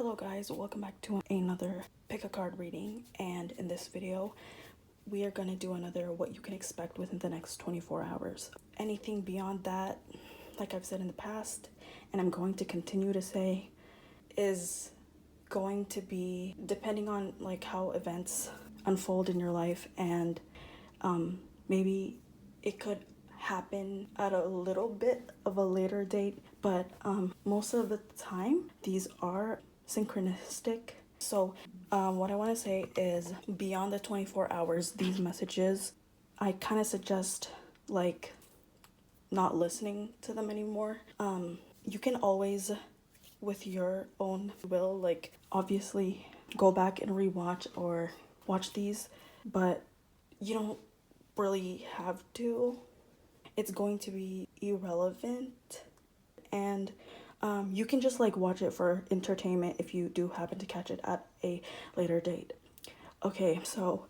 Hello guys, welcome back to another pick a card reading, and in this video we are going to do another what you can expect within the next 24 hours. Anything beyond that, like I've said in the past and I'm going to continue to say, is going to be depending on like how events unfold in your life, and maybe it could happen at a little bit of a later date, but most of the time these are synchronistic. So what I want to say is, beyond the 24 hours, these messages, I kind of suggest like not listening to them anymore. You can always, with your own will, like obviously go back and rewatch or watch these, but you don't really have to. It's going to be irrelevant, and you can just like watch it for entertainment if you do happen to catch it at a later date. Okay, so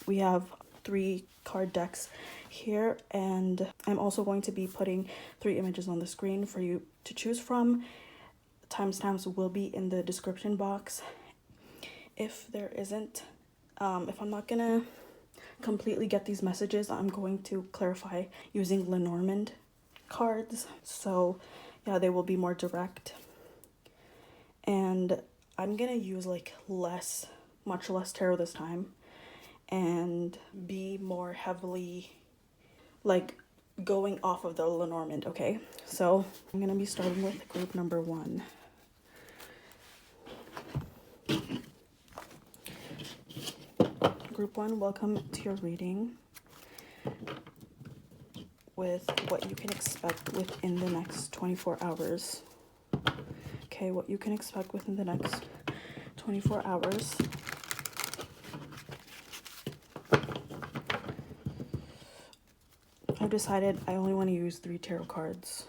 we have 3 card decks here, and I'm also going to be putting 3 images on the screen for you to choose from. Timestamps will be in the description box. If there isn't, if I'm not gonna completely get these messages, I'm going to clarify using Lenormand cards, so yeah, they will be more direct, and I'm gonna use like much less tarot this time and be more heavily like going off of the Lenormand. Okay, so I'm gonna be starting with group number 1. Group 1, welcome to your reading with what you can expect within the next 24 hours. Okay, what you can expect within the next 24 hours. I've decided I only want to use 3 tarot cards.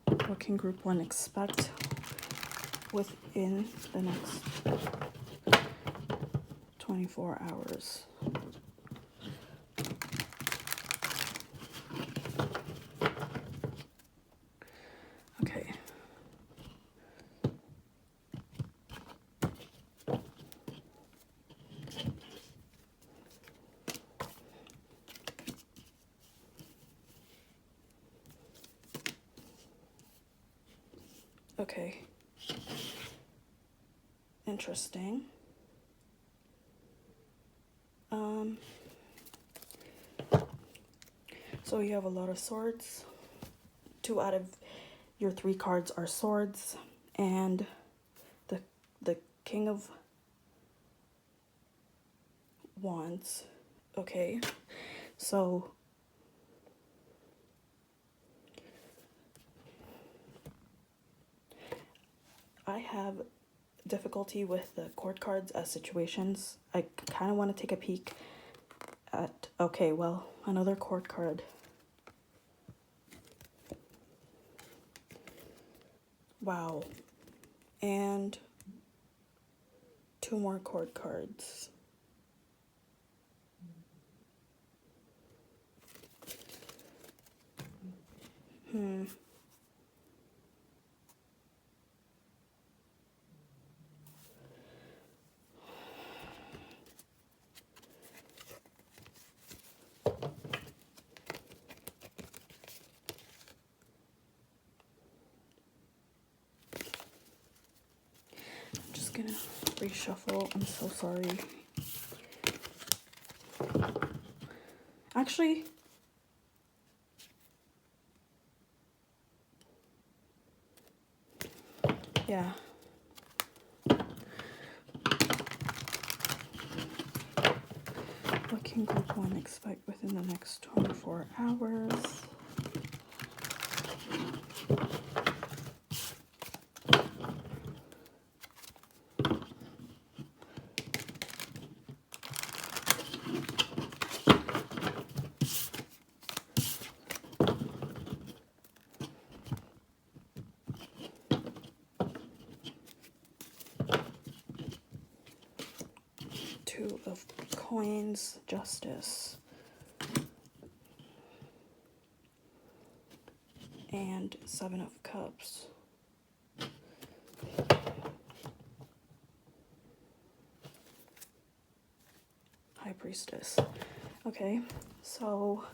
What can group 1 expect within the next 24 hours? Okay. Okay. Interesting. So you have a lot of swords. 2 out of your 3 cards are swords, and the King of Wands. Okay, so I have difficulty with the court cards as situations. I kind of want to take a peek at, okay, well, another court card. Wow. And 2 more court cards. I'm just gonna reshuffle. I'm so sorry. Actually, yeah. What can group 1 expect within the next 24 hours? Two of Coins, Justice, and 7 of Cups. Priestess. Okay, so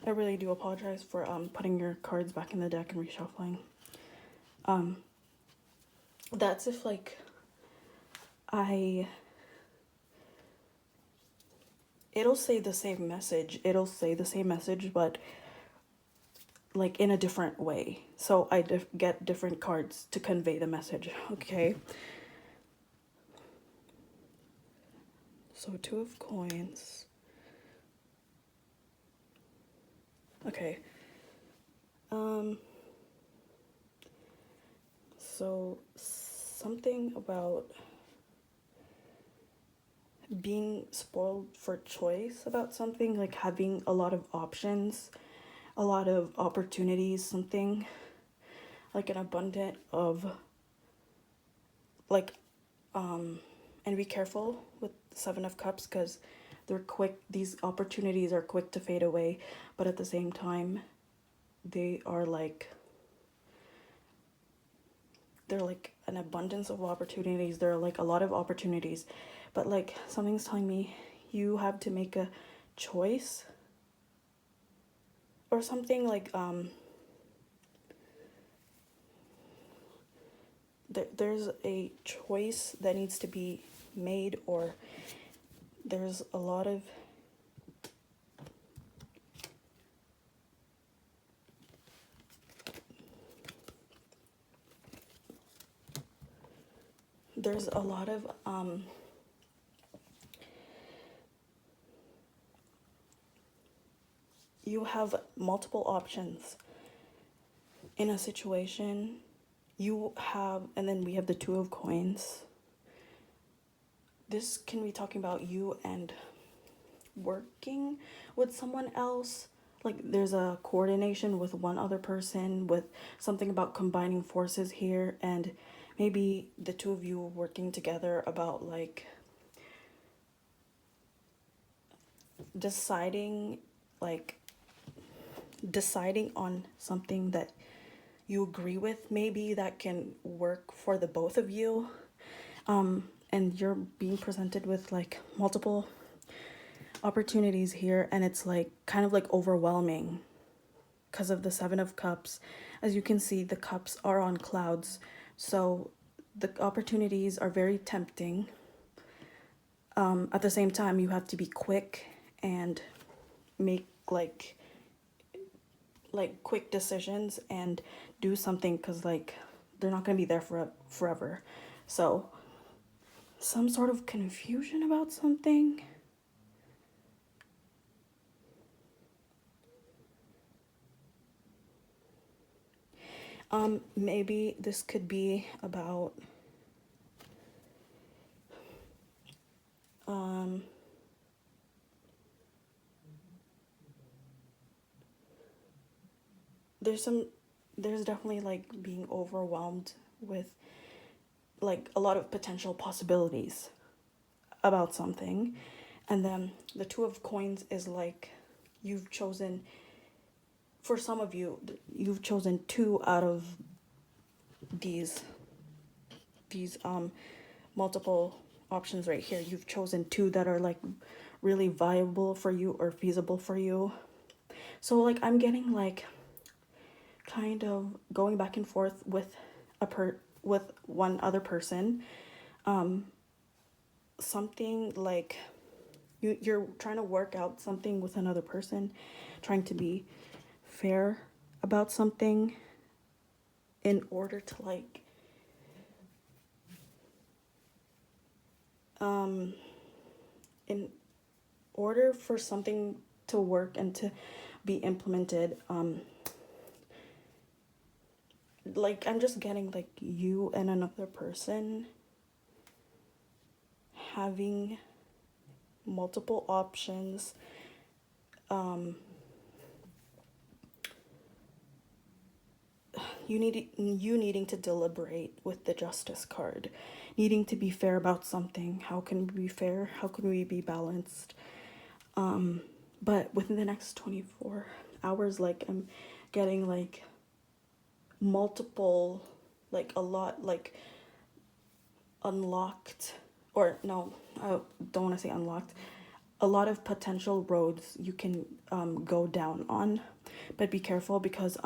I really do apologize for putting your cards back in the deck and reshuffling. That's if like it'll say the same message. It'll say the same message, but like in a different way. So I get different cards to convey the message. Okay. So 2 of coins. Okay. So something about being spoiled for choice about something, like having a lot of options, a lot of opportunities, something like an abundant of like and be careful with 7 of Cups because they're quick. These opportunities are quick to fade away, but at the same time they're like an abundance of opportunities. There are like a lot of opportunities, but like something's telling me you have to make a choice or something. Like there's a choice that needs to be made, or there's a lot of you have multiple options in a situation. You have, and then we have the 2 of coins. This can be talking about you and working with someone else. Like there's a coordination with one other person, with something about combining forces here, and maybe the 2 of you working together about like deciding on something that you agree with, maybe that can work for the both of you. And you're being presented with like multiple opportunities here, and it's like kind of like overwhelming because of the 7 of Cups. As you can see, the cups are on clouds, so the opportunities are very tempting. At the same time, you have to be quick and make like quick decisions and do something, because like they're not going to be there for forever. So some sort of confusion about something. Maybe this could be about there's definitely like being overwhelmed with like a lot of potential possibilities about something. And then the 2 of coins is like you've chosen, for some of you, you've chosen 2 out of these multiple options right here. You've chosen 2 that are like really viable for you or feasible for you. So like I'm getting like kind of going back and forth with with one other person. Something like you're trying to work out something with another person, trying to be fair about something in order to like in order for something to work and to be implemented. Like I'm just getting like you and another person having multiple options, you needing to deliberate with the Justice card, needing to be fair about something. How can we be fair? How can we be balanced? But within the next 24 hours, like I'm getting like multiple, like a lot, like unlocked or no, I don't want to say unlocked, a lot of potential roads you can go down on, but be careful because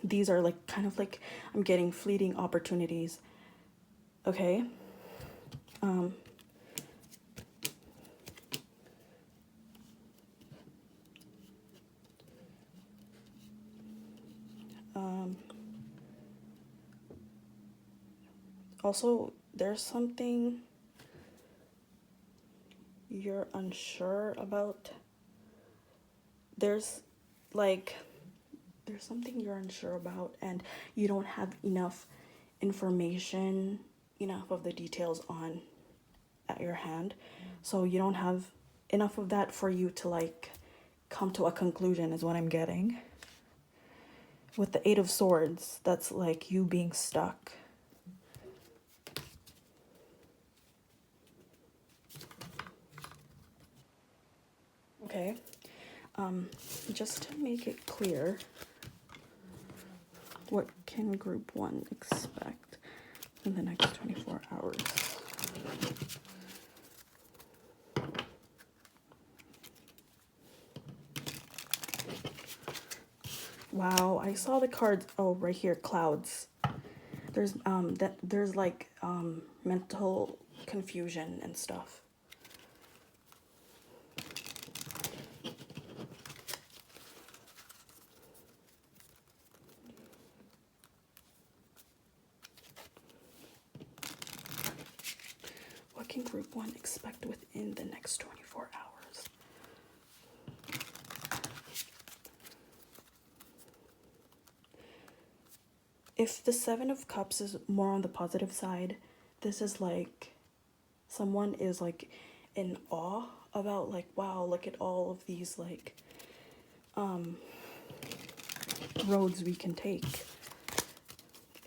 these are like kind of like I'm getting fleeting opportunities. Okay. Um, um, Also, there's something you're unsure about. There's like there's something you're unsure about and you don't have enough information, enough of the details on at your hand. So you don't have enough of that for you to like come to a conclusion is what I'm getting. With the 8 of Swords, that's like you being stuck. Okay. Just to make it clear, what can group 1 expect in the next 24 hours? Wow, I saw the cards. Oh, right here, clouds. There's like mental confusion and stuff. What can group 1 expect within the next 24 hours? If the 7 of Cups is more on the positive side, this is like someone is like in awe about like, wow, look at all of these like roads we can take.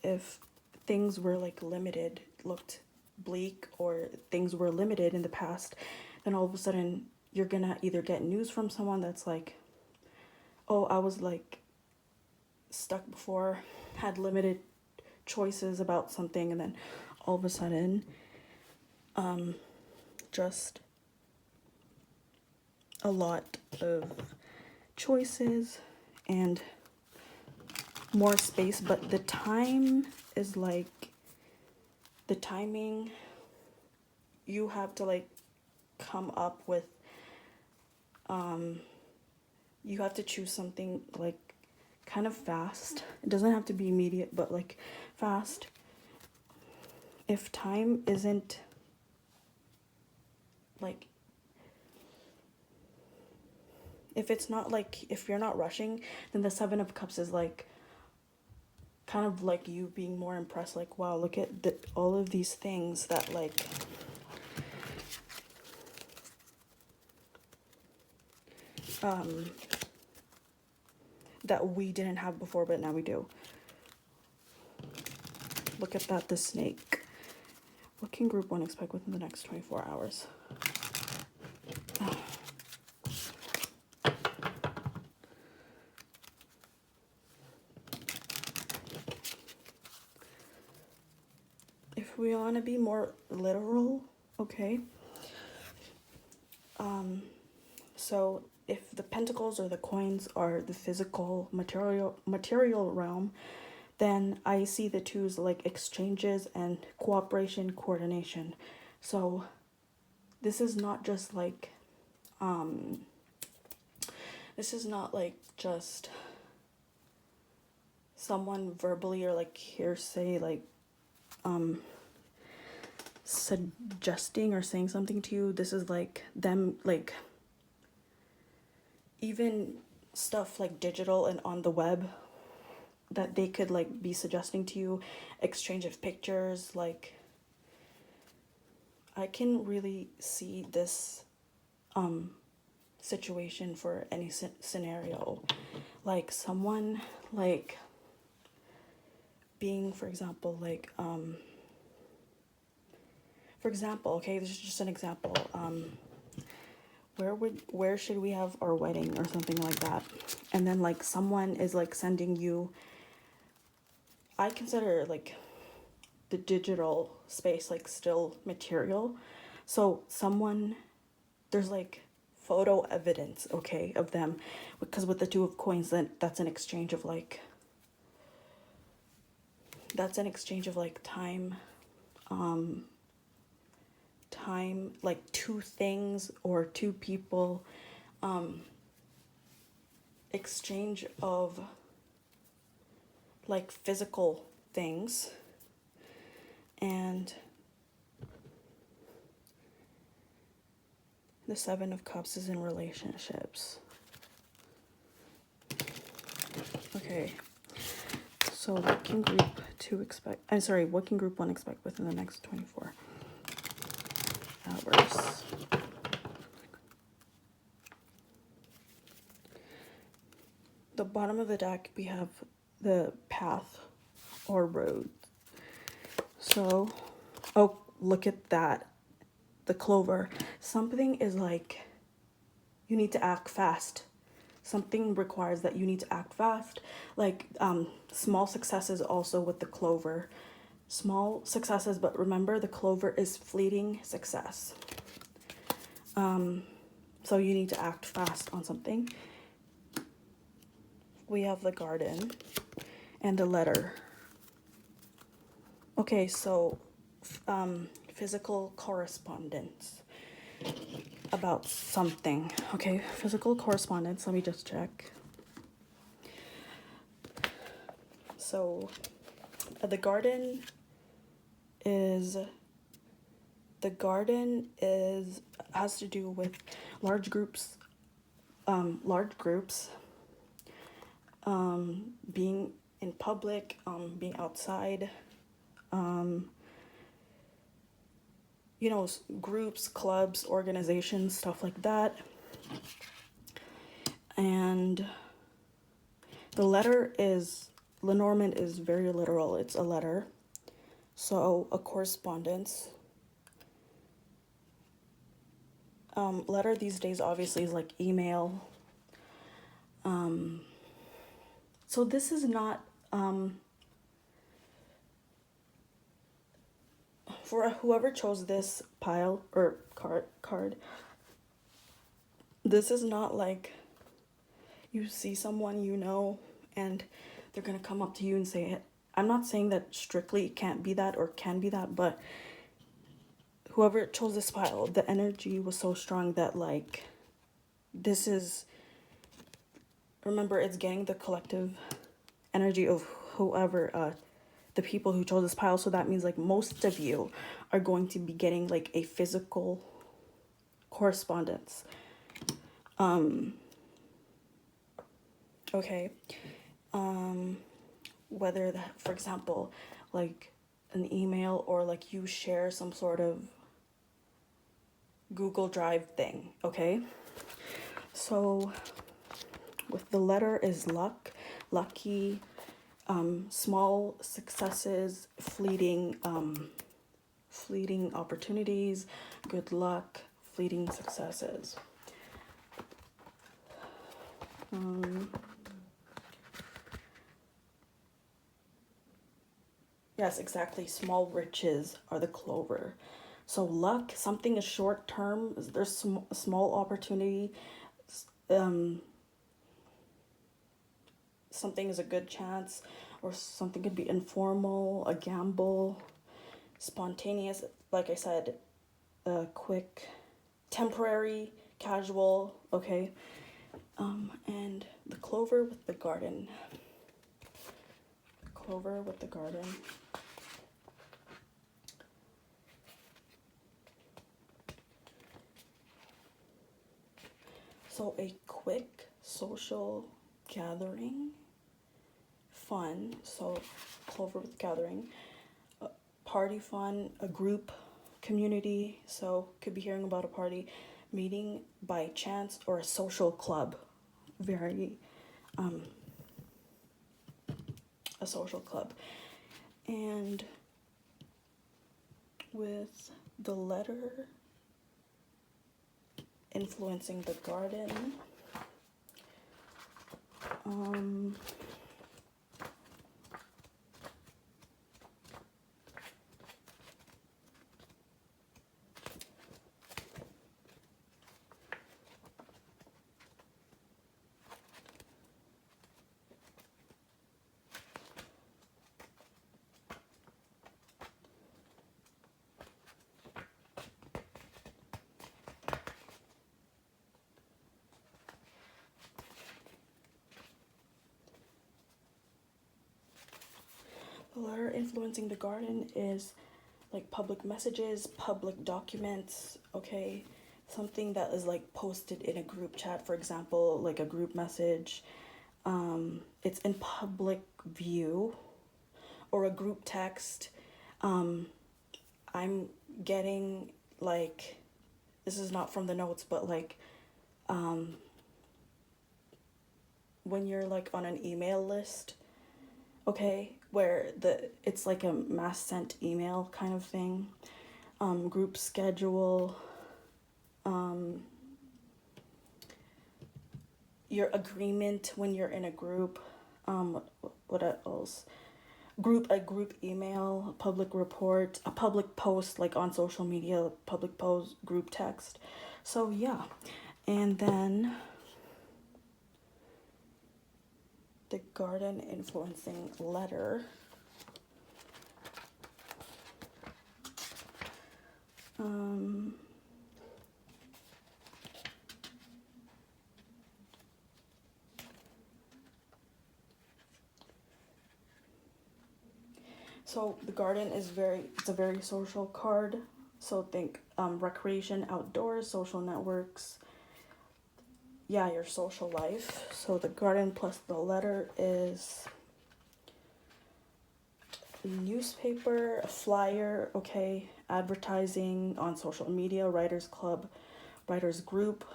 If things were like limited, looked bleak, or things were limited in the past, then all of a sudden you're gonna either get news from someone that's like, oh, I was like stuck before, had limited choices about something, and then all of a sudden just a lot of choices and more space. But the time is like the timing, you have to like come up with you have to choose something like kind of fast. It doesn't have to be immediate, but like fast. If time isn't like, if it's not like, if you're not rushing, then the 7 of Cups is like kind of like you being more impressed, like, wow, look at all of these things that like that we didn't have before, but now we do. Look at that, the snake. What can group 1 expect within the next 24 hours? If we want to be more literal, okay. So if the pentacles or the coins are the physical material realm, then I see the 2s like exchanges and cooperation, coordination. So this is not just like this is not like just someone verbally or like hearsay like suggesting or saying something to you. This is like them, like even stuff like digital and on the web that they could like be suggesting to you, exchange of pictures. Like I can really see this situation for any scenario, like someone like being, for example, like for example, okay, this is just an example, where should we have our wedding or something like that, and then like someone is like sending you, I consider like the digital space like still material, So someone, there's like photo evidence, okay, of them, because with the Two of Coins, then that's an exchange of like, time, like two things or two people, exchange of like physical things. And the Seven of Cups is in relationships. Okay, so what can group 2 expect? I'm sorry, what can group 1 expect within the next 24 hours? The bottom of the deck, we have the path or road. So, oh, look at that. The clover. Something is like, you need to act fast. Something requires that you need to act fast. Like, small successes also with the clover. Small successes, but remember the clover is fleeting success. So you need to act fast on something. We have the garden and the letter. Okay, so physical correspondence about something. Okay, physical correspondence. Let me just check. So the garden is has to do with large groups, being in public, being outside, you know, groups, clubs, organizations, stuff like that. And the letter is, Lenormand is very literal. It's a letter. So a correspondence. Letter these days obviously is like email. So this is not, for whoever chose this pile or card, this is not like you see someone you know and they're gonna come up to you and say it. I'm not saying that strictly it can't be that or can be that, but whoever chose this pile, the energy was so strong that like, this is, remember, it's getting the collective energy of whoever, the people who chose this pile. So that means like most of you are going to be getting like a physical correspondence. Okay. Whether that, for example, like an email or like you share some sort of Google Drive thing. Okay. So with the letter is luck, lucky, small successes, fleeting opportunities, good luck, fleeting successes. Yes, exactly. Small riches are the clover. So luck, something is short term. There's small opportunity. Something is a good chance, or something could be informal, a gamble, spontaneous. Like I said, quick, temporary, casual. Okay. And the clover with the garden. Clover with the garden. So a quick social gathering, fun. So clover with gathering, party fun, a group, community. So could be hearing about a party, meeting by chance, or a social club. Very, a social club. And with the letter influencing the garden, The letter influencing the garden is like public messages, public documents, okay? Something that is like posted in a group chat, for example, like a group message. It's in public view, or a group text. I'm getting like, this is not from the notes, but like when you're like on an email list, okay, where it's like a mass sent email kind of thing, group schedule, your agreement when you're in a group, what else? A group email, a public report, a public post like on social media, public post, group text. So yeah, and then the garden influencing letter. So the garden is it's a very social card. So think recreation, outdoors, social networks. Yeah, your social life. So the garden plus the letter is newspaper, a flyer, okay, advertising on social media, writers club, writers group,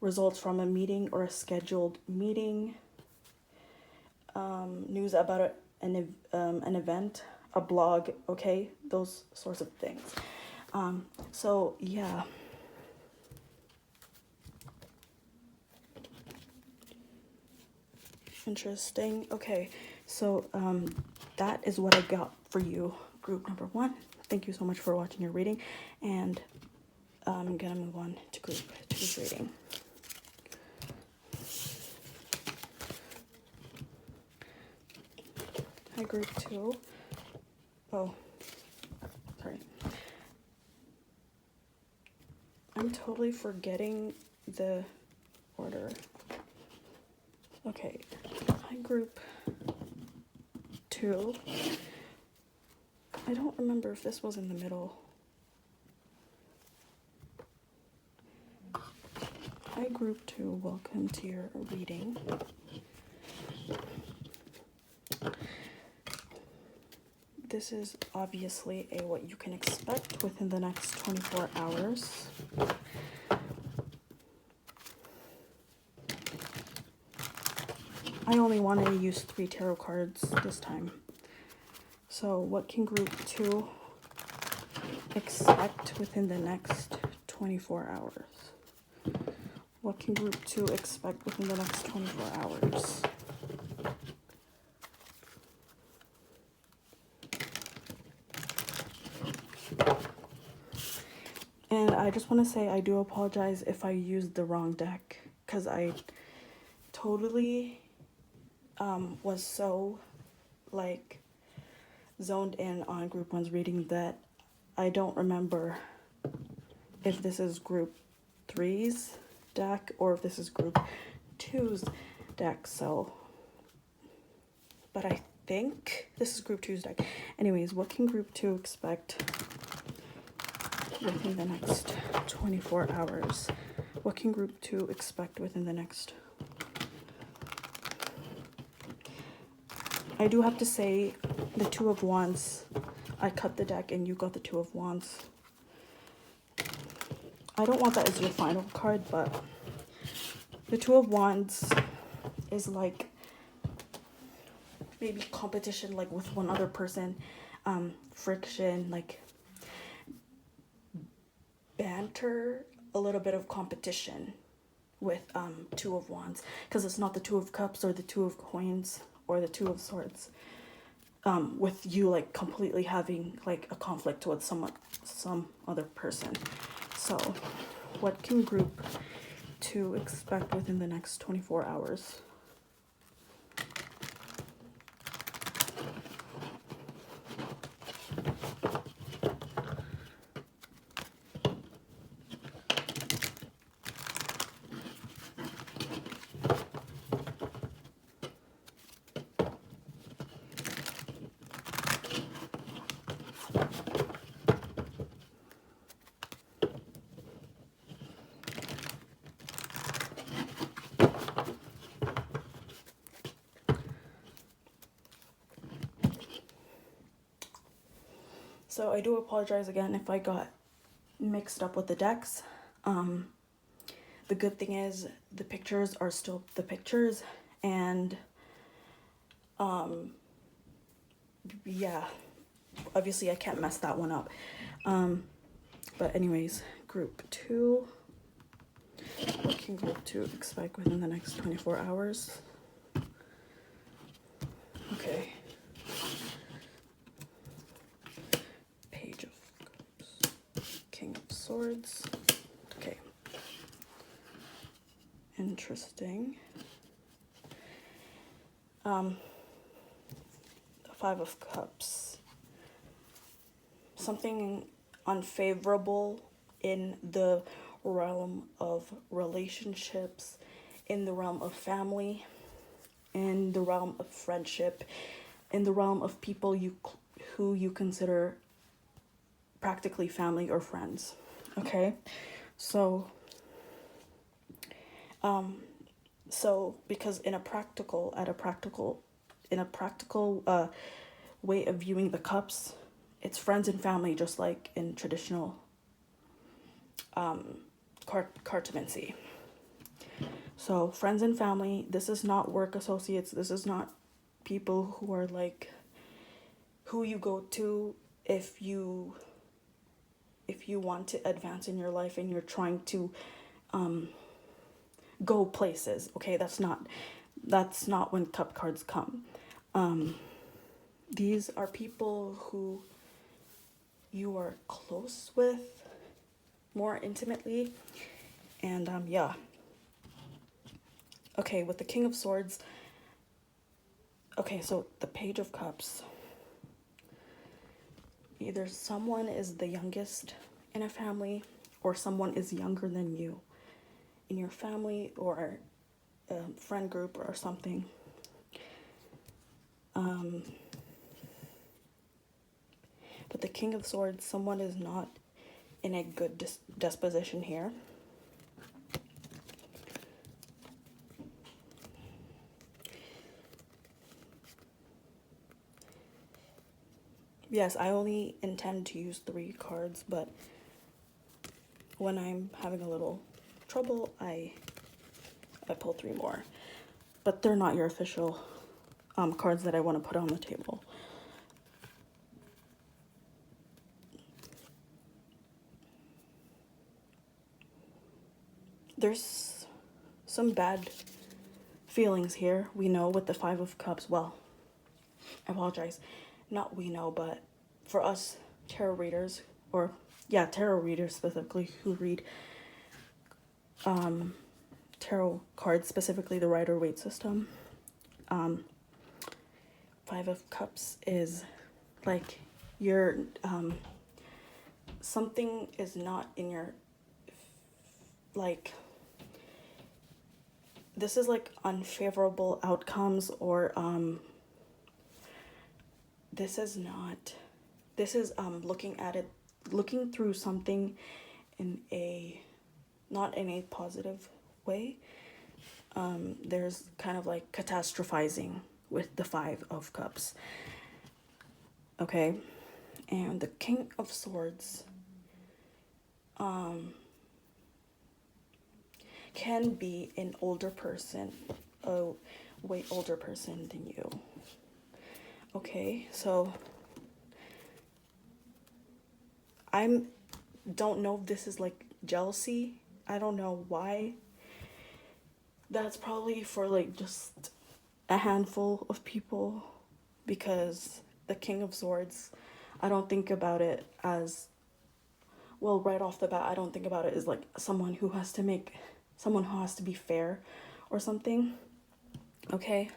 results from a meeting or a scheduled meeting, news about an event, a blog, okay, those sorts of things. So yeah. Interesting. Okay, so that is what I got for you, group number 1. Thank you so much for watching your reading, and I'm gonna move on to group 2's reading. Hi, group 2. Oh, sorry. I'm totally forgetting the order. Okay, hi, group 2. I don't remember if this was in the middle. Hi, group 2. Welcome to your reading. This is obviously a what you can expect within the next 24 hours. I only wanted to use 3 tarot cards this time. So what can group 2 expect within the next 24 hours? What can group 2 expect within the next 24 hours? And I just want to say I do apologize if I used the wrong deck, because I totally was so like zoned in on group 1's reading that I don't remember if this is group 3's deck or if this is group 2's deck. So, but I think this is group 2's deck. Anyways, what can group 2 expect within the next 24 hours? What can group 2 expect within the next... I do have to say, the 2 of Wands, I cut the deck and you got the 2 of Wands. I don't want that as your final card, but the 2 of Wands is like maybe competition, like with one other person, friction, like banter, a little bit of competition with 2 of Wands, because it's not the 2 of Cups or the 2 of Coins or the 2 of Swords, with you like completely having like a conflict with some other person. So what can group 2 expect within the next 24 hours? So I do apologize again if I got mixed up with the decks. The good thing is the pictures are still the pictures, and yeah, obviously I can't mess that one up. But anyways, group 2. What can group 2 expect within the next 24 hours? Okay. Page of Cups. King of Swords. Okay. Interesting. The 5 of Cups. Something unfavorable in the realm of relationships, in the realm of family, in the realm of friendship, in the realm of people who you consider practically family or friends. Okay, so because in a practical way of viewing the cups, it's friends and family, just like in traditional cartomancy. So friends and family, this is not work associates, this is not people who are like who you go to if you want to advance in your life and you're trying to go places. Okay, that's not when cup cards come. These are people who you are close with more intimately, and yeah. Okay, with the King of Swords, okay, so the Page of Cups, either someone is the youngest in a family or someone is younger than you in your family or friend group or something. But the King of Swords, someone is not in a good disposition here. Yes, I only intend to use 3 cards, but when I'm having a little trouble, I pull 3 more. But they're not your official cards that I want to put on the table. There's some bad feelings here, we know, with the 5 of Cups. Well, I apologize. Not we know, but for us tarot readers, or yeah, tarot readers specifically who read tarot cards, specifically the Rider-Waite system. 5 of Cups is like you're something is not in your, like, this is like unfavorable outcomes, or this is looking through something in a not in a positive way. There's kind of like catastrophizing with the 5 of Cups. Okay, and the King of Swords can be an older person, a way older person than you. Okay, so don't know if this is like jealousy. I don't know why. That's probably for like just a handful of people, because the King of Swords, I don't think about it as, well, right off the bat, I don't think about it as like someone who has to be fair or something. Okay.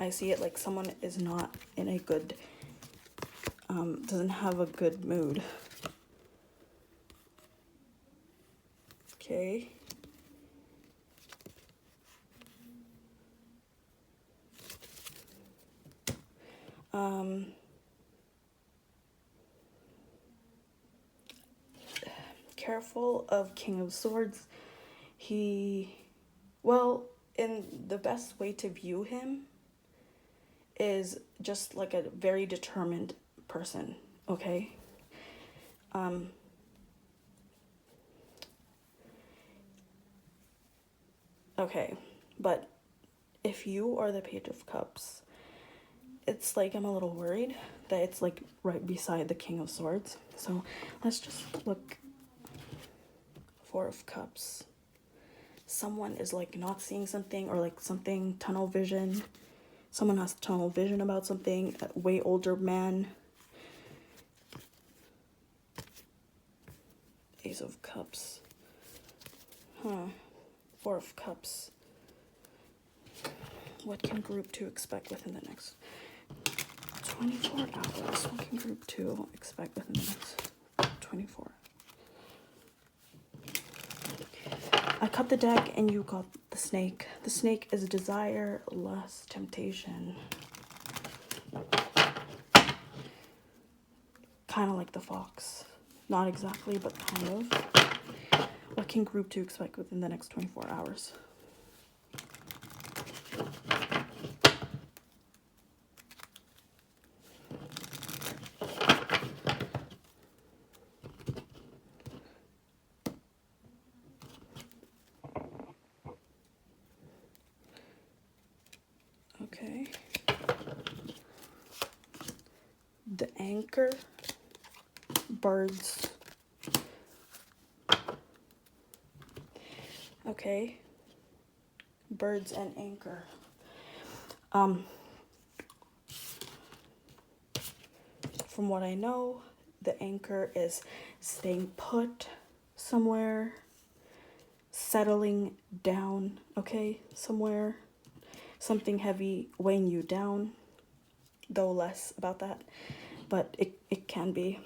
I see it like someone is not in a good, doesn't have a good mood. Okay. Careful of King of Swords. In the best way to view him is just like a very determined person, okay? Okay, but if you are the Page of Cups, it's like I'm a little worried that it's like right beside the King of Swords. So let's just look. Four of Cups. Someone is like not seeing something, or like something tunnel vision. Someone has tunnel vision about something. A way older man. Ace of Cups. Four of Cups. What can group 2 expect within the next 24 hours? What can group 2 expect within the next 24? I cut the deck and you got the snake. The snake is desire, lust, temptation. Kind of like the fox. Not exactly, but kind of. What can group 2 expect within the next 24 hours? Okay. The anchor. Birds. Okay. Birds and anchor. From what I know, the anchor is staying put somewhere, settling down, okay, somewhere, something heavy weighing you down, though less about that, but it can be.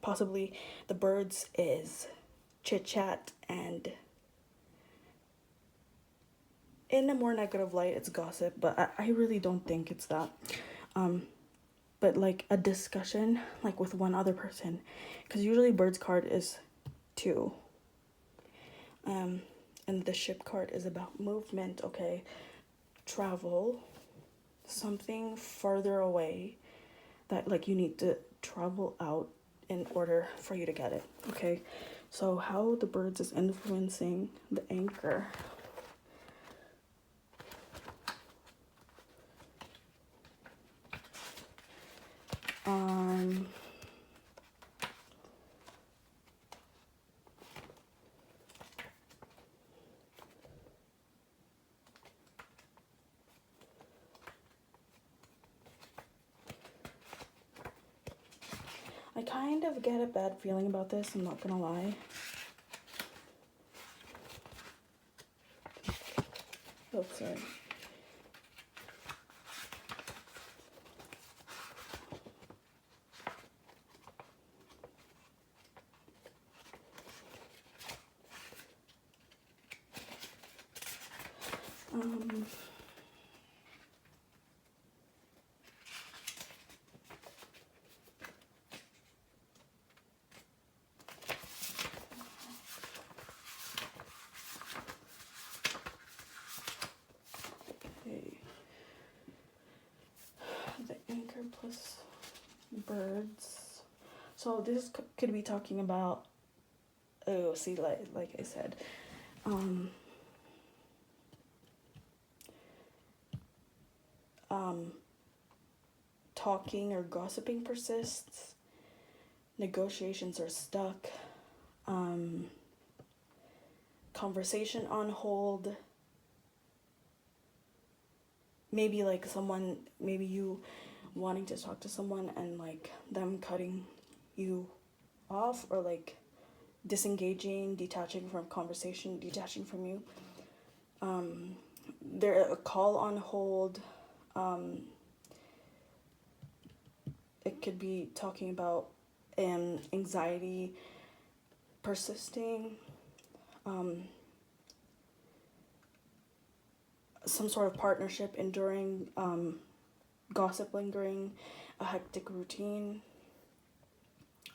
Possibly the birds is chit chat, and in a more negative light it's gossip, but I really don't think it's that. But like a discussion like with one other person, because usually birds card is 2, and the ship card is about movement, okay, travel, something further away that like you need to travel out in order for you to get it, okay? So how the birds is influencing the anchor. I kind of get a bad feeling about this, I'm not gonna lie. Oh, sorry. Okay. The anchor plus birds. So this could be talking about, oh, see, like I said, talking or gossiping persists, negotiations are stuck, conversation on hold, maybe like someone, maybe you wanting to talk to someone and like them cutting you off, or like disengaging, detaching from conversation, detaching from you. There a call on hold. It could be talking about anxiety persisting, some sort of partnership enduring, gossip lingering, a hectic routine,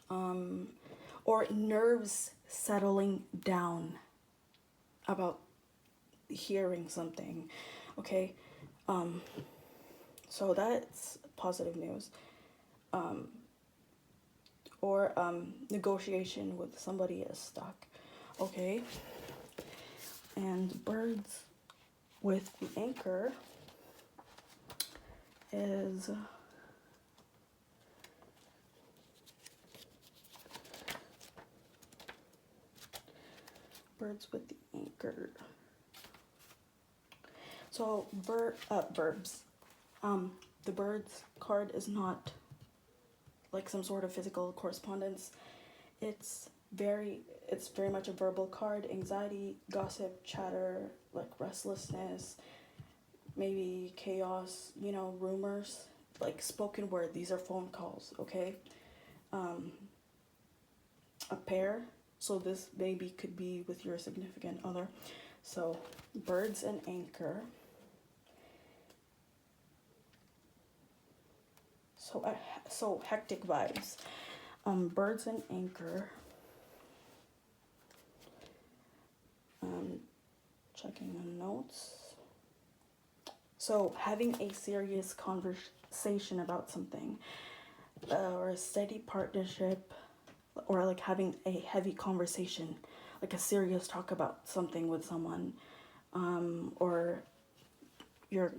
or nerves settling down about hearing something, okay? So that's positive news. or negotiation with somebody is stuck. Okay. And birds with the anchor is birds with the anchor. So verbs. The birds card is not like some sort of physical correspondence. It's very much a verbal card. Anxiety, gossip, chatter, like restlessness, maybe chaos, you know, rumors, like spoken word. These are phone calls, okay? A pair, so this maybe could be with your significant other. So birds and anchor. So hectic vibes. Birds and anchor. Checking the notes. So having a serious conversation about something, or a steady partnership, or like having a heavy conversation, like a serious talk about something with someone, or your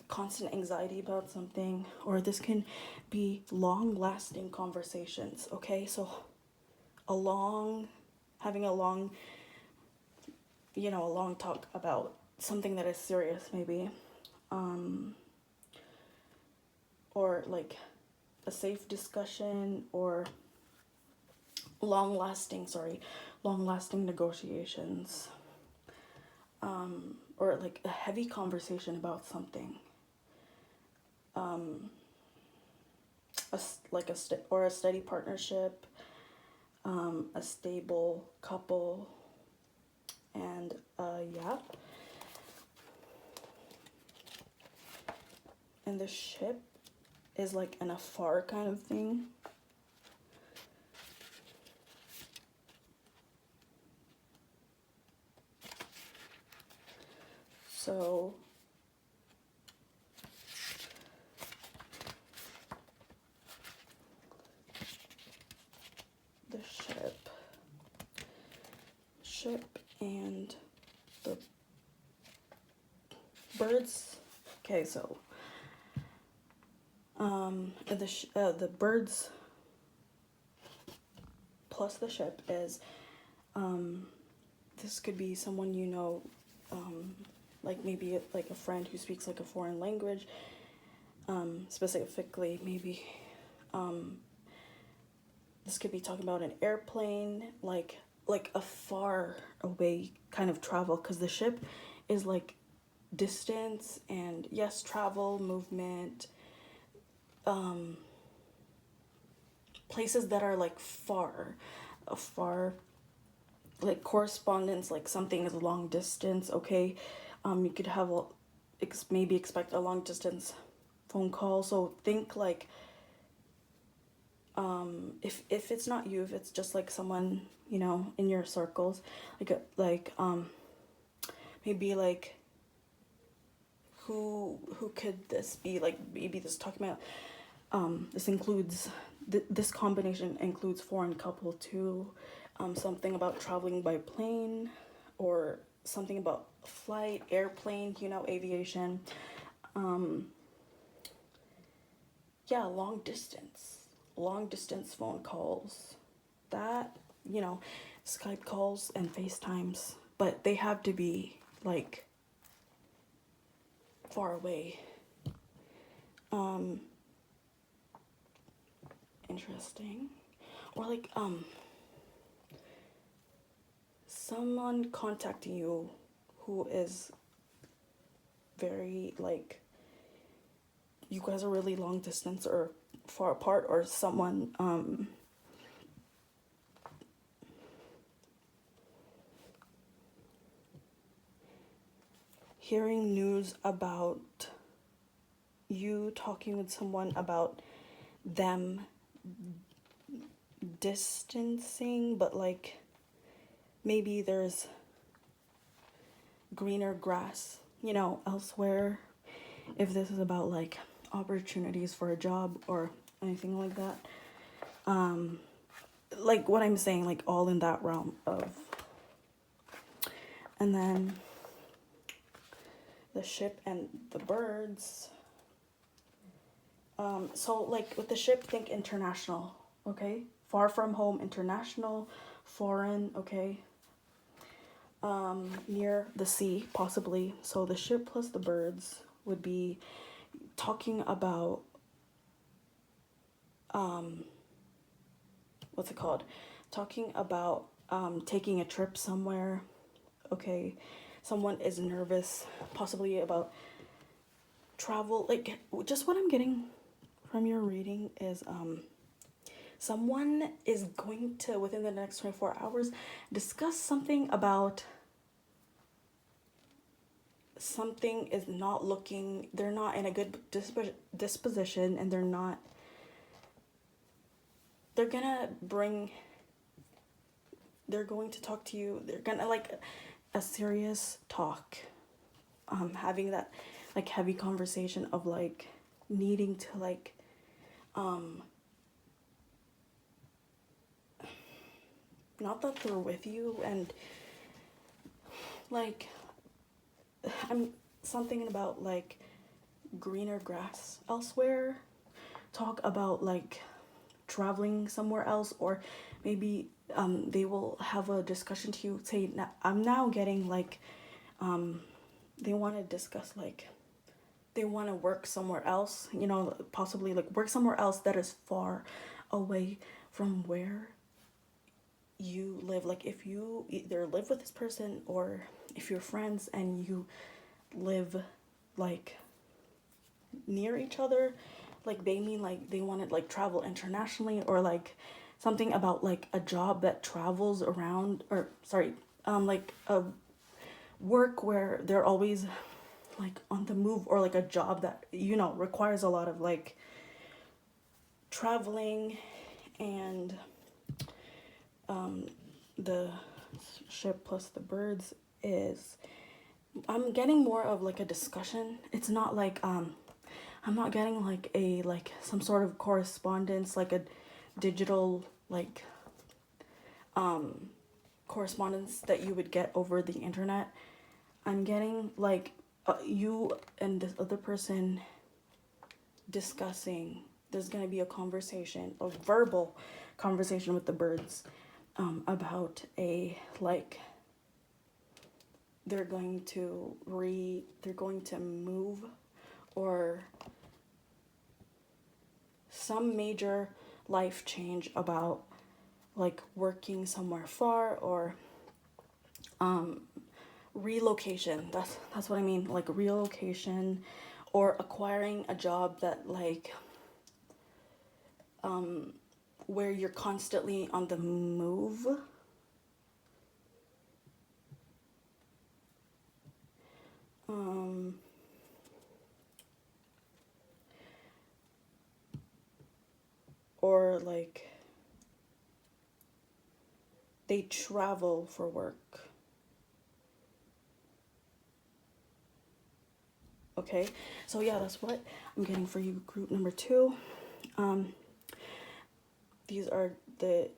constant anxiety about something, or this can be long-lasting conversations. Okay, so having a long, you know, a long talk about something that is serious, maybe, or like a safe discussion, or long-lasting negotiations, or like a heavy conversation about something, or a steady partnership, a stable couple, and yeah. And the ship is like an afar kind of thing. So the ship and the birds. Okay, so the birds plus the ship is this could be someone you know, like maybe like a friend who speaks like a foreign language, specifically maybe this could be talking about an airplane, like a far away kind of travel, because the ship is like distance and yes, travel, movement, places that are like far, like correspondence, like something is long distance. Okay, you could have maybe expect a long distance phone call. So think like if it's not you, if it's just like someone, you know, in your circles, like maybe like who could this be, like maybe this talking about this includes this combination includes foreign couple too, something about traveling by plane, or something about flight, airplane, you know, aviation, yeah, long distance phone calls, that, you know, Skype calls and FaceTimes, but they have to be like far away. Interesting. Or like someone contacting you who is very like, you guys are really long distance or far apart, or someone hearing news about you talking with someone about them distancing, but like maybe there's greener grass, you know, elsewhere, if this is about like opportunities for a job or anything like that. Like what I'm saying, like all in that realm of. And then the ship and the birds. So like with the ship, think international, okay? Far from home, international, foreign, okay? Near the sea, possibly. So the ship plus the birds would be talking about, what's it called? Talking about taking a trip somewhere, okay? Someone is nervous, possibly about travel. Like, just what I'm getting from your reading is someone is going to, within the next 24 hours, discuss something about something is not looking, they're not in a good disposition, and they're going to talk to you. They're gonna like a serious talk, having that like heavy conversation of like needing to like not that they're with you, and like I'm something about like greener grass elsewhere, talk about like traveling somewhere else, or maybe they will have a discussion to you, say, I'm now getting like they want to discuss like they want to work somewhere else, you know, possibly like work somewhere else that is far away from where you live. Like if you either live with this person, or if you're friends and you live like near each other, like they mean like they want to like travel internationally, or like something about like a job that travels around, or sorry, like a work where they're always like on the move, or like a job that, you know, requires a lot of like traveling. And the ship plus the birds is, I'm getting more of like a discussion. It's not like I'm not getting like a like some sort of correspondence, like a digital like correspondence that you would get over the internet. I'm getting like you and this other person discussing. There's gonna be a conversation, a verbal conversation with the birds, about a like they're going to move, or some major life change about like working somewhere far, or relocation. That's what I mean, like relocation, or acquiring a job that like where you're constantly on the move. Or like they travel for work. Okay, so yeah, that's what I'm getting for you, group number 2. These are the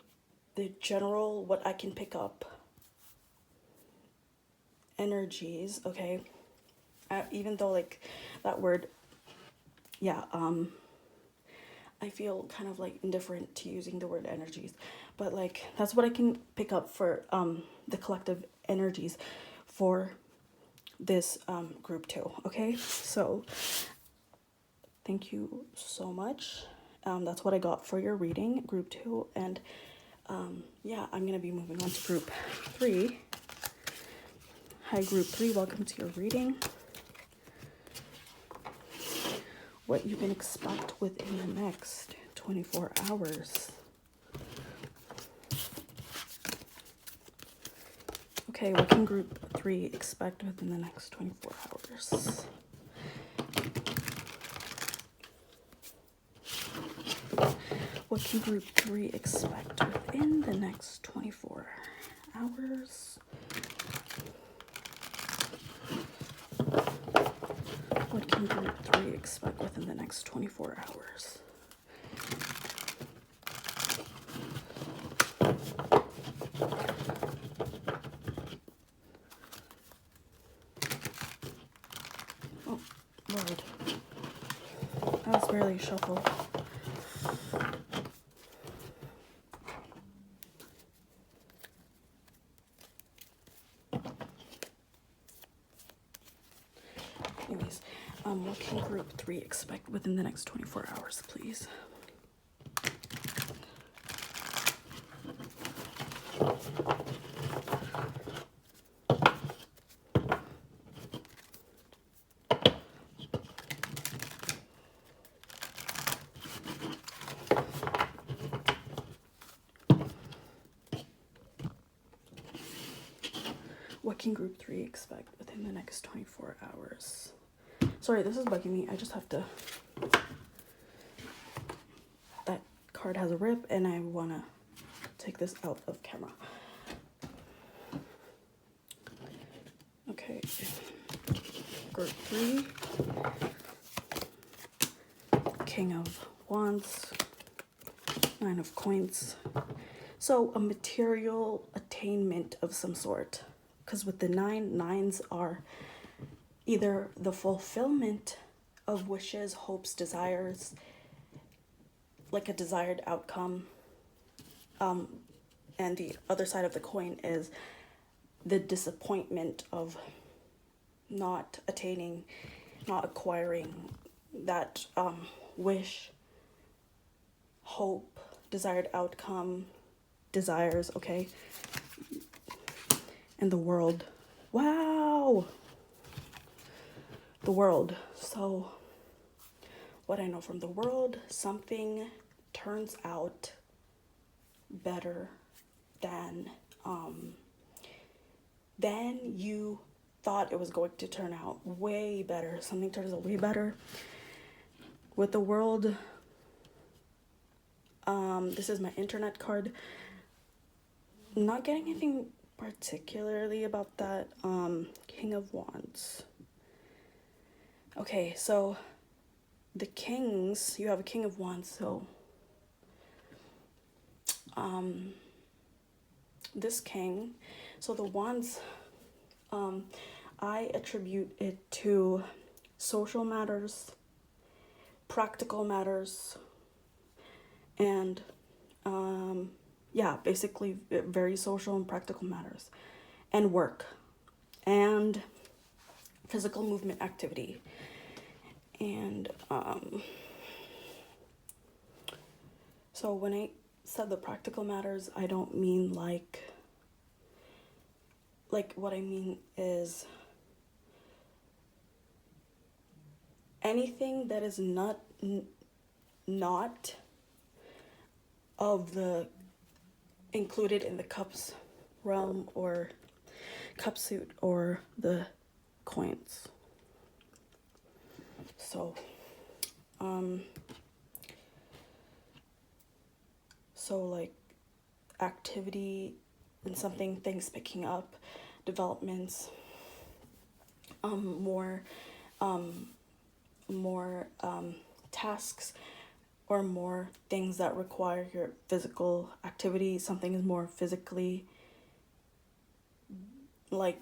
general, what I can pick up energies, okay? Even though like that word, yeah, I feel kind of like indifferent to using the word energies, but like that's what I can pick up for the collective energies for this group 2, okay? So thank you so much. That's what I got for your reading, group 2, and yeah, I'm gonna be moving on to group 3. Hi, group 3, welcome to your reading. What you can expect within the next 24 hours. Okay, what can group 3 expect within the next 24 hours? What can group 3 expect within the next 24 hours? What can group 3 expect within the next 24 hours? really shuffle. Anyways, what can group 3 expect within the next 24 hours, please? What can group 3 expect within the next 24 hours? Sorry, this is bugging me. I just have to... That card has a rip and I want to take this out of camera. Okay. Group 3. King of Wands. 9 of Coins. So a material attainment of some sort. Because with the nines are either the fulfillment of wishes, hopes, desires, like a desired outcome. And the other side of the coin is the disappointment of not attaining, not acquiring that wish, hope, desired outcome, desires, okay? And the world. Wow! The world. So, what I know from the world, something turns out better than you thought it was going to turn out. Way better. Something turns out way better. With the world, this is my internet card. I'm not getting anything particularly about that. King of Wands. Okay, so the kings, you have a King of Wands, so this king, so the wands, I attribute it to social matters, practical matters, and yeah, basically very social and practical matters, and work, and physical movement activity. And so when I said the practical matters, I don't mean like what I mean is anything that is not of the included in the cups realm or cup suit or the coins. So like activity and something, things picking up, developments, more tasks or more things that require your physical activity. Something is more physically, like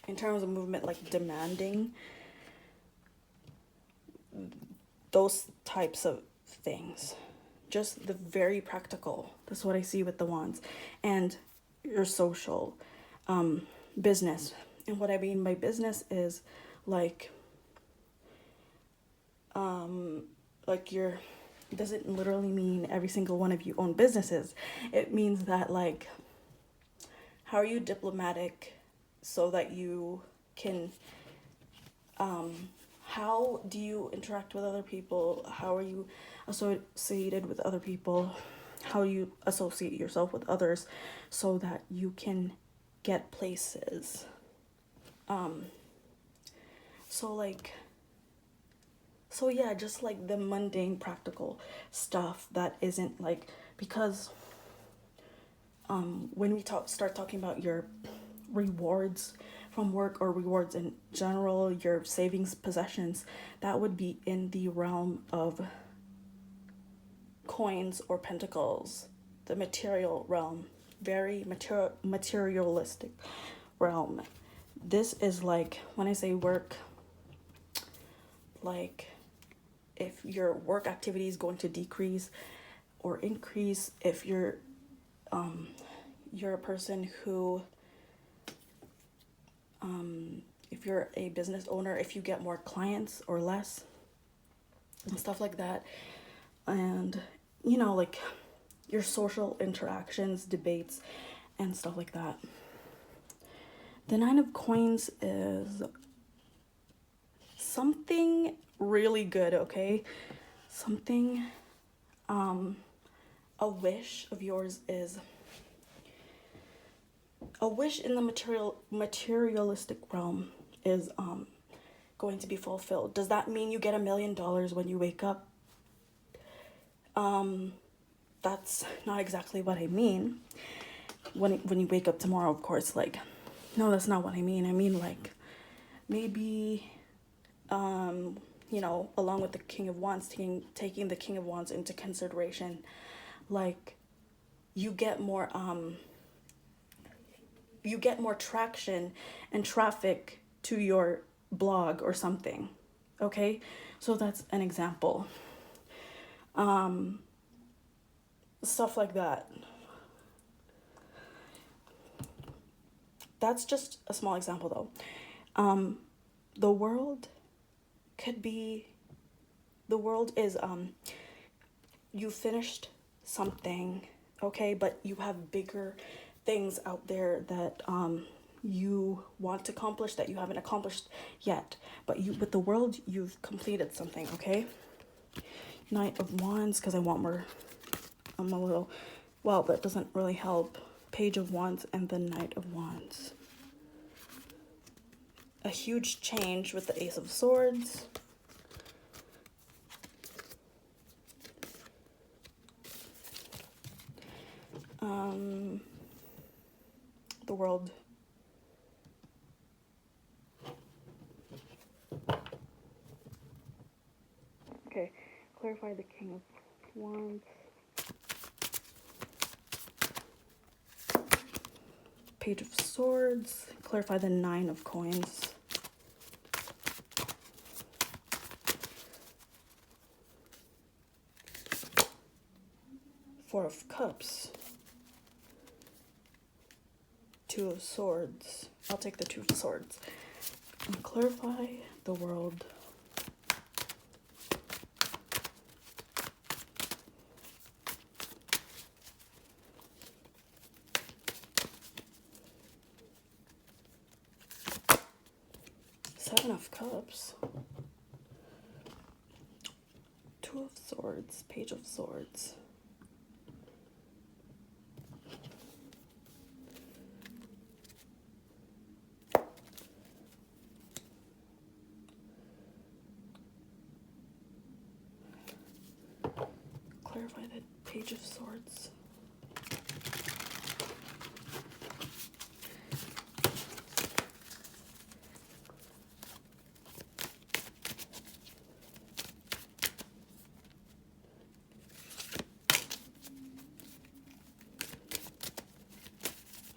in terms of movement, like demanding, those types of things. Just the very practical. That's what I see with the wands. And your social, business. And what I mean by business is like it doesn't literally mean every single one of you own businesses. It means that like, how are you diplomatic so that you can, how do you interact with other people? How are you associated with other people? How do you associate yourself with others so that you can get places? So yeah, just like the mundane practical stuff that isn't like, because when we start talking about your rewards from work or rewards in general, your savings, possessions, that would be in the realm of coins or pentacles, the material realm, very materialistic realm. This is like, when I say work, like if your work activity is going to decrease or increase, if you're a person who, if you're a business owner, if you get more clients or less, and stuff like that. And, you know, like your social interactions, debates, and stuff like that. The Nine of Coins is something really good, okay? Something, a wish of yours is, a wish in the materialistic realm is going to be fulfilled. Does that mean you get $1 million when you wake up? That's not exactly what I mean. When you wake up tomorrow, of course, like, no, that's not what I mean. I mean, like, maybe, you know, along with the King of Wands, taking the King of Wands into consideration, like, you get more traction and traffic to your blog or something, okay? So that's an example. Stuff like that. That's just a small example, though. The world is, you finished something, okay, but you have bigger things out there that you want to accomplish that you haven't accomplished yet. But with the world, you've completed something, okay? Knight of Wands, because I want more. I'm a little, well, that doesn't really help. Page of Wands and the Knight of Wands. A huge change with the Ace of Swords. The World. Okay, clarify the King of Wands. Page of Swords. Clarify the Nine of Coins. Four of Cups. Two of Swords. I'll take the Two of Swords. And clarify the World. Seven of Cups. Two of Swords. Page of Swords. Clarify the Page of Swords.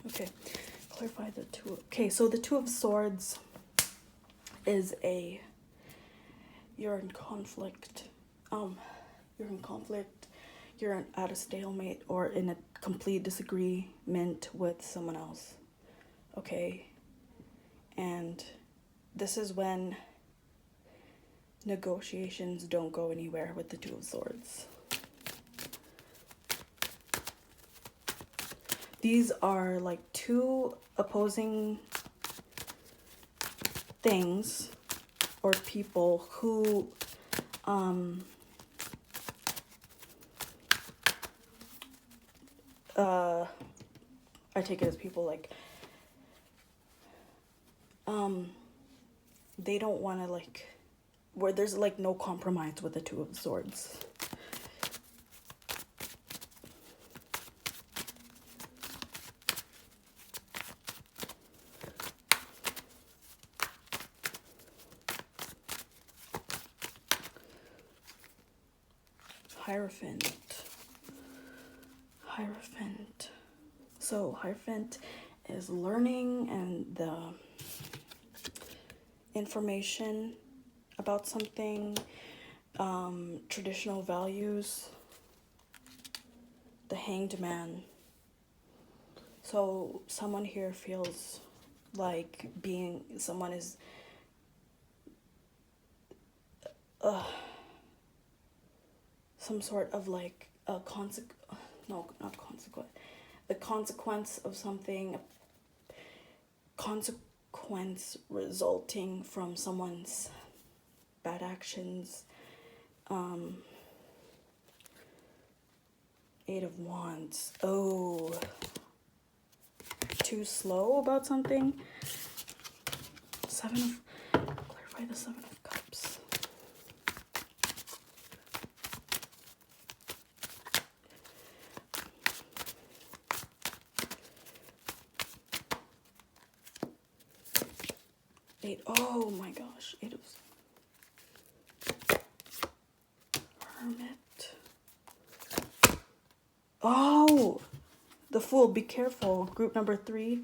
Okay, clarify the two. Okay, so the Two of Swords is you're in conflict. You're in conflict. You're at a stalemate or in a complete disagreement with someone else. Okay, and this is when negotiations don't go anywhere with the Two of Swords. These are like two opposing things or people who I take it as people like they don't want to, like, where there's like no compromise with the Two of Swords. Hierophant. So Hierophant is learning and the information about something, traditional values, the Hanged Man. So someone here feels like someone is some sort of like a the consequence of something, consequence resulting from someone's bad actions. Eight of Wands. Oh, too slow about something. Clarify the Seven of Cups. Oh my gosh, Eight of Hermit. Oh, the Fool. Be careful. Group number 3.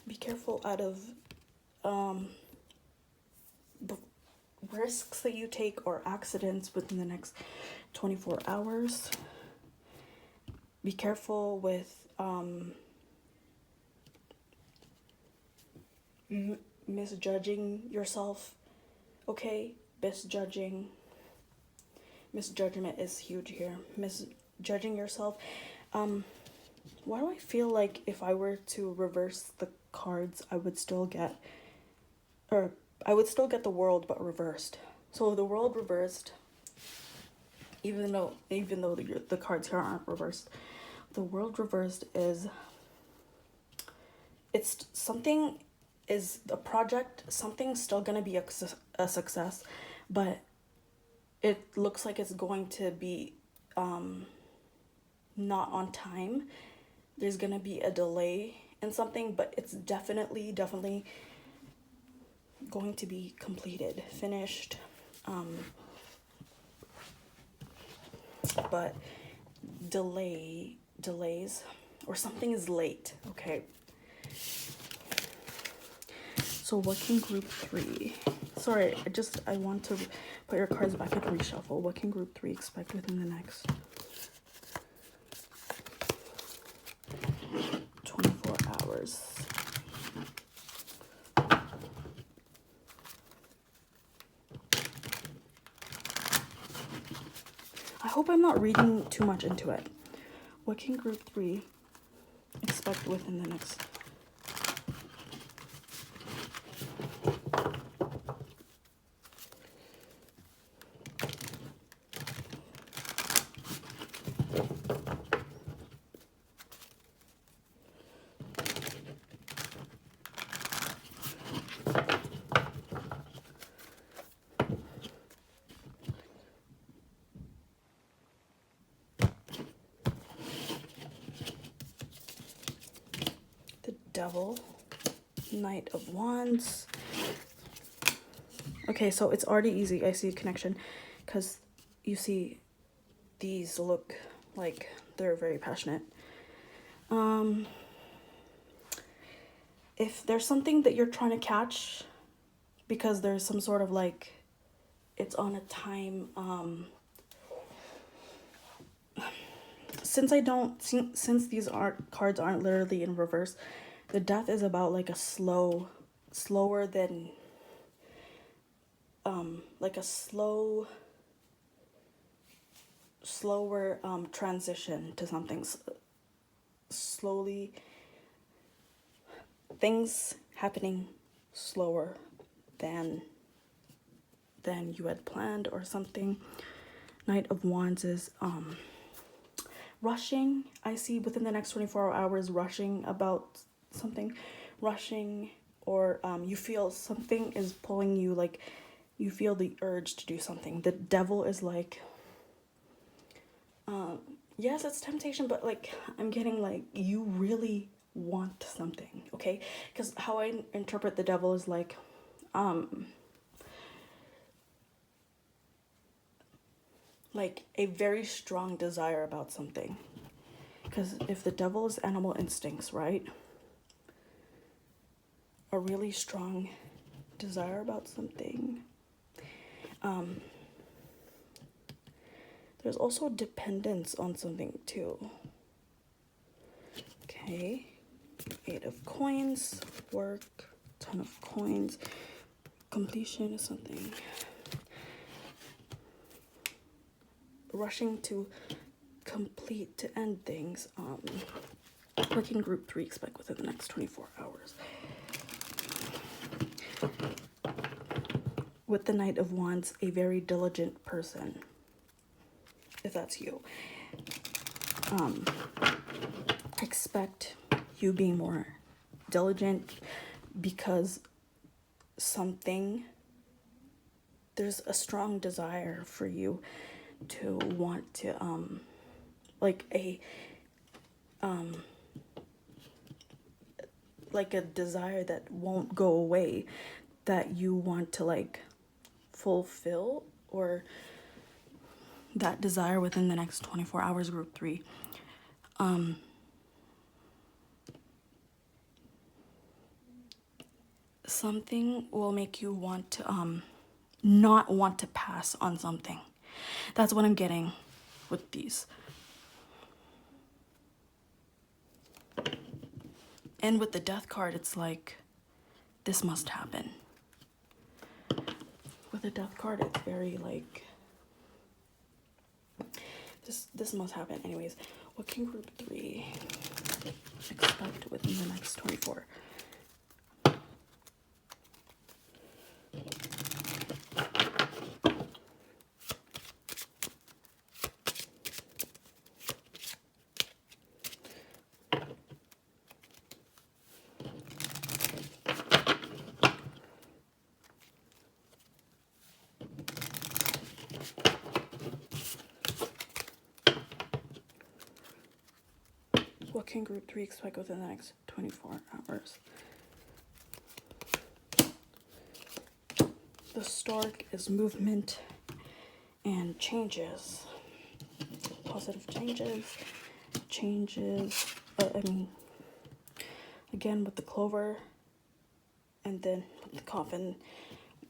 Be careful out of risks that you take or accidents within the next 24 hours. Be careful with misjudging yourself. Okay, misjudgment is huge here. Misjudging yourself. Why do I feel like if I were to reverse the cards, I would still get the World, but reversed. So the World reversed, even though the cards here aren't reversed, the World reversed is a project. Something's still gonna be a success, but it looks like it's going to be not on time. There's gonna be a delay in something, but it's definitely going to be completed, finished. But delays, or something is late. Okay. So what can group 3? Sorry, I want to put your cards back in reshuffle. What can group 3 expect within the next 24 hours? I hope I'm not reading too much into it. What can group 3 expect within the next Devil, Knight of Wands. Okay, so it's already easy. I see a connection because you see these look like they're very passionate. If there's something that you're trying to catch because there's some sort of like it's on a time since these cards aren't literally in reverse, the Death is about like a slower transition to something slowly, things happening slower than you had planned or something. Knight of Wands is rushing. I see within the next 24 hours rushing about something, or you feel something is pulling you, like you feel the urge to do something. The Devil is like yes, it's temptation, but like I'm getting like you really want something, okay? Because how I interpret the Devil is like a very strong desire about something. Because if the Devil is animal instincts, right? A really strong desire about something. There's also dependence on something too. Okay, 8 of coins, work, 10 of coins, completion of something. Rushing to complete, to end things. Working group 3, expect within the next 24 hours. With the Knight of Wands, a very diligent person, if that's you. Expect you being more diligent because there's a strong desire for you to want to, like a desire that won't go away, that you want to like fulfill, or that desire within the next 24 hours, group 3. Something will make you want to not want to pass on something. That's what I'm getting with these. And with the Death card, it's like, this must happen. With the Death card, it's very like, this must happen. Anyways, what can group 3 expect within the next 24? What can group 3 expect within the next 24 hours? The Stork is movement and changes. Positive changes. Again with the Clover, and then with the Coffin,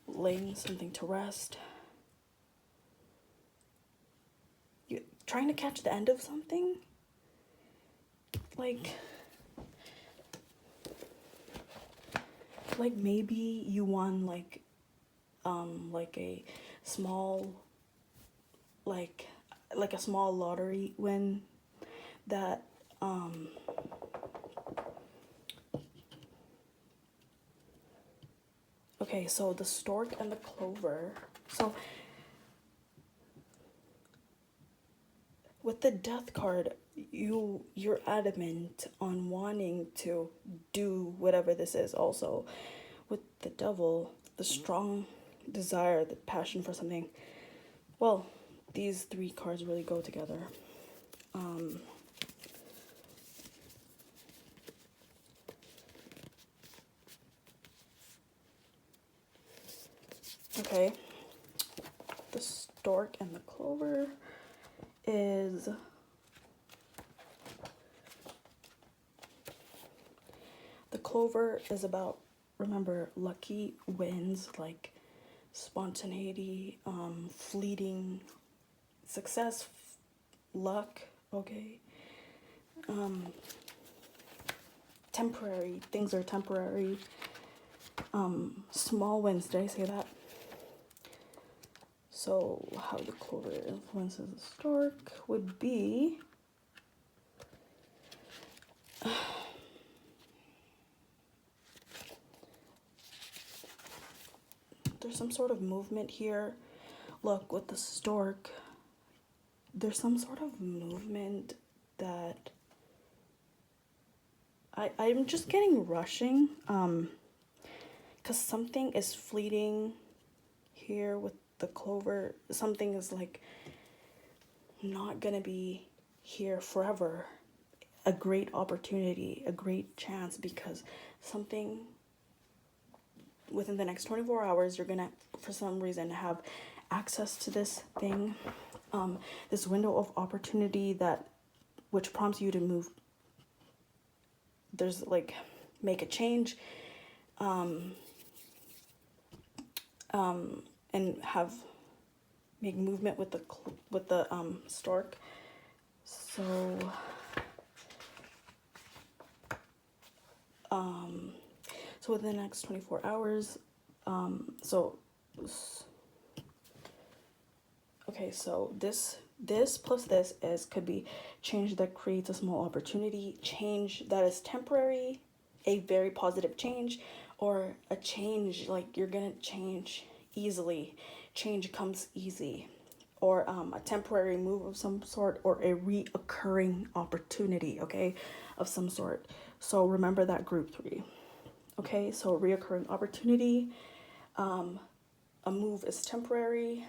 laying something to rest. You trying to catch the end of something? Like maybe you won like a small like a small lottery win that okay, so the Stork and the Clover. So with the Death card, you're adamant on wanting to do whatever this is. Also with the Devil, the strong desire, the passion for something. Well, these 3 cards really go together. Okay, the Stork and the Clover is the Clover is about, remember, lucky wins, like spontaneity, fleeting success, luck, okay? Temporary, things are temporary. Small wins, did I say that? So how the Clover influences the Stork would be there's some sort of movement here. Look, with the Stork, there's some sort of movement that I'm just getting rushing, because something is fleeting here with the Clover. Something is like not gonna be here forever. A great opportunity, a great chance, because something within the next 24 hours, you're gonna, for some reason, have access to this thing, this window of opportunity which prompts you to move. There's like, make a change, and make movement with the stork. So so within the next 24 hours, okay, so this plus this could be change that creates a small opportunity, change that is temporary, a very positive change, or a change like you're gonna change easily. Change comes easy, or a temporary move of some sort, or a reoccurring opportunity, okay, of some sort. So remember that group 3. Okay, so reoccurring opportunity, a move is temporary,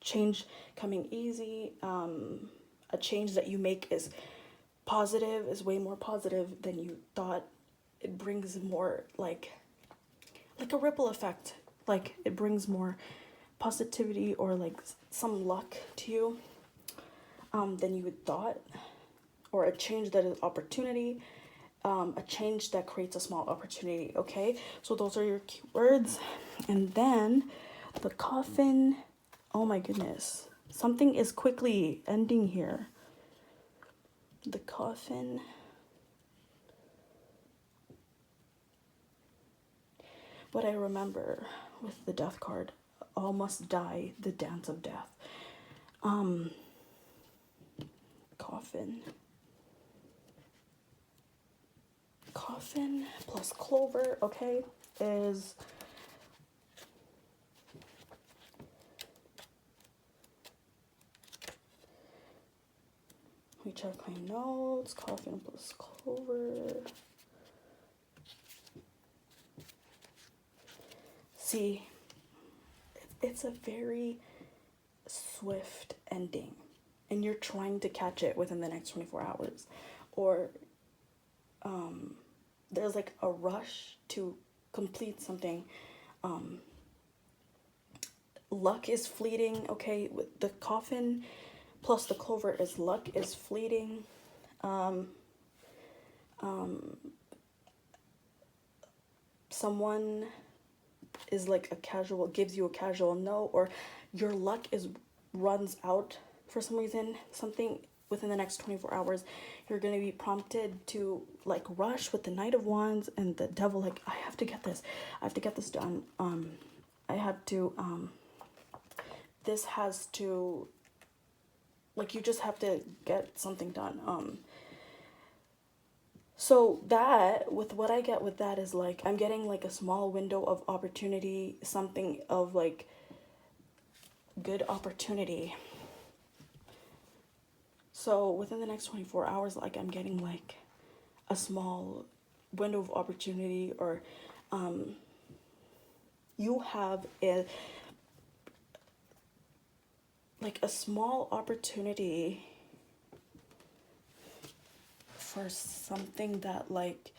change coming easy, a change that you make is positive, is way more positive than you thought. It brings more like a ripple effect, like it brings more positivity or like some luck to you than you had thought, or a change that is opportunity, a change that creates a small opportunity. Okay, so those are your keywords. And then the coffin, oh my goodness, something is quickly ending here. The coffin, what I remember with the death card, all must die, the dance of death. Coffin plus clover, okay, is let me check my notes. Coffin plus clover. See, it's a very swift ending, and you're trying to catch it within the next 24 hours, or there's like a rush to complete something. Luck is fleeting, okay, with the coffin plus the clover is luck is fleeting. Someone is like gives you a casual no, or your luck runs out for some reason. Something within the next 24 hours, you're going to be prompted to like rush with the Knight of Wands and the Devil. Like, I have to get this done. I have to, this has to, like, you just have to get something done. So that, with what I get with that is like, I'm getting like a small window of opportunity, something of like good opportunity. So within the next 24 hours, like, I'm getting like a small window of opportunity, or you have a small opportunity for something that like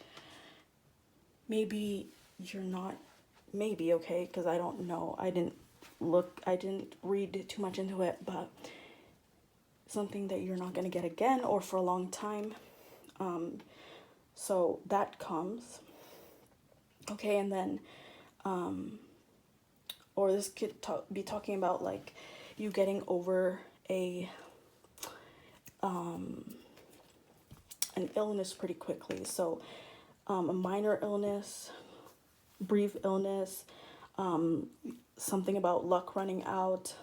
maybe you're not, maybe, okay, because I don't know, I didn't read too much into it, but something that you're not going to get again or for a long time. So that comes, okay. And then or this could be talking about like you getting over an illness pretty quickly. So a minor illness, brief illness, something about luck running out,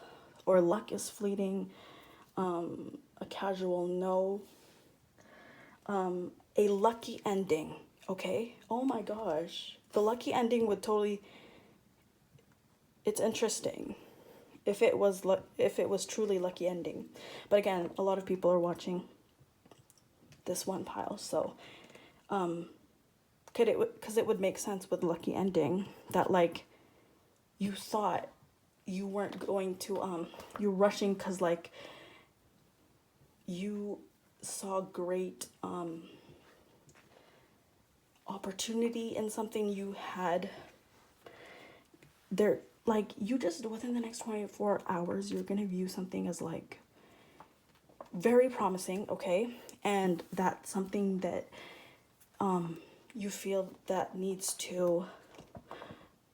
or luck is fleeting, a casual no, a lucky ending, okay? Oh my gosh. The lucky ending would totally, it's interesting if it was truly lucky ending. But again, a lot of people are watching this one pile, so because it would make sense with lucky ending that like you thought you weren't going to you're rushing because like you saw great opportunity in something you had there. Like, you just, within the next 24 hours, you're gonna view something as like very promising, okay? And that's something that you feel that needs to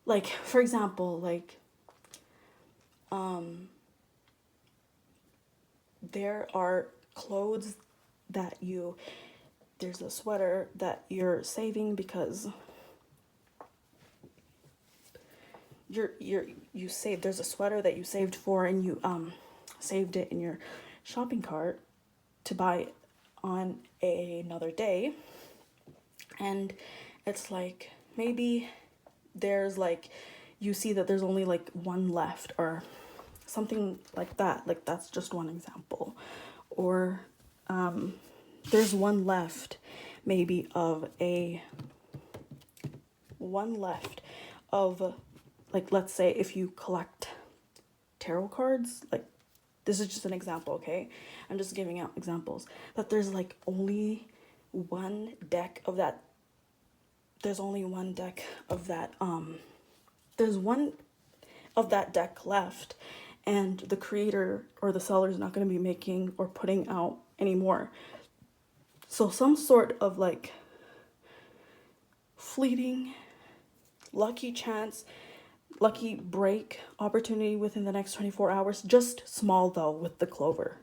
Like, for example, like, there are clothes that there's a sweater that you're saving because you saved, there's a sweater that you saved for, and you saved it in your shopping cart to buy on another day. And it's like, maybe there's like, you see that there's only like one left or something like that. Like, that's just one example. Or there's one left maybe of like, let's say if you collect tarot cards, like, this is just an example, okay? I'm just giving out examples. That there's like only one deck of that. There's only one deck of that. There's one of that deck left, and the creator or the seller is not going to be making or putting out anymore. So some sort of like fleeting, lucky chance, lucky break opportunity within the next 24 hours. Just small though with the clover.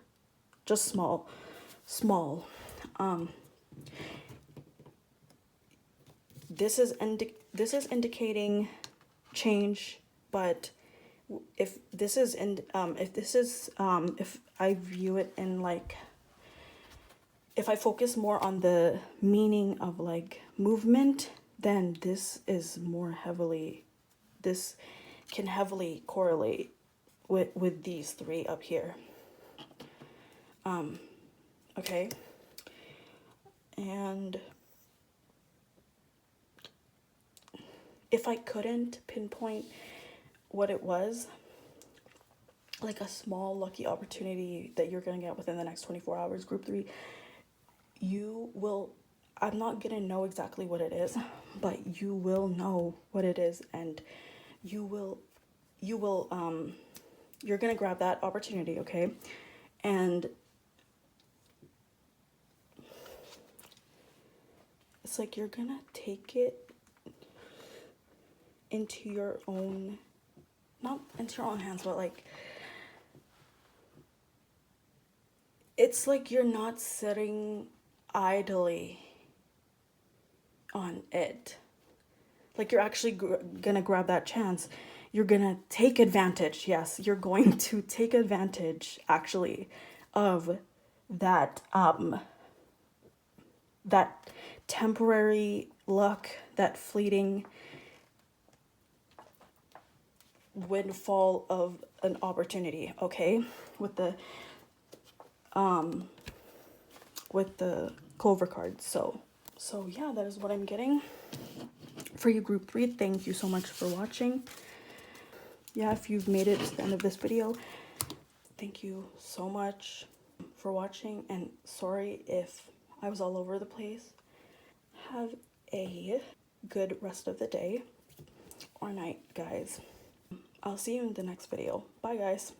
Just small. This is indicating change, but if I view it in like, if I focus more on the meaning of like movement, then this can heavily correlate with these three up here. Okay. And if I couldn't pinpoint what it was, like a small lucky opportunity that you're gonna get within the next 24 hours, group 3, I'm not gonna know exactly what it is, but you will know what it is, and you're gonna grab that opportunity, okay? And it's like you're gonna take it into your own, not into your own hands, but like, it's like you're not sitting idly on it. Like, you're actually gonna grab that chance. You're gonna take advantage. Yes, you're going to take advantage actually of that that temporary luck, that fleeting windfall of an opportunity, okay? With the clover cards. So yeah, that is what I'm getting for you, group 3. Thank you so much for watching. Yeah, if you've made it to the end of this video, thank you so much for watching, and sorry if I was all over the place. Have a good rest of the day or night, guys. I'll see you in the next video. Bye, guys.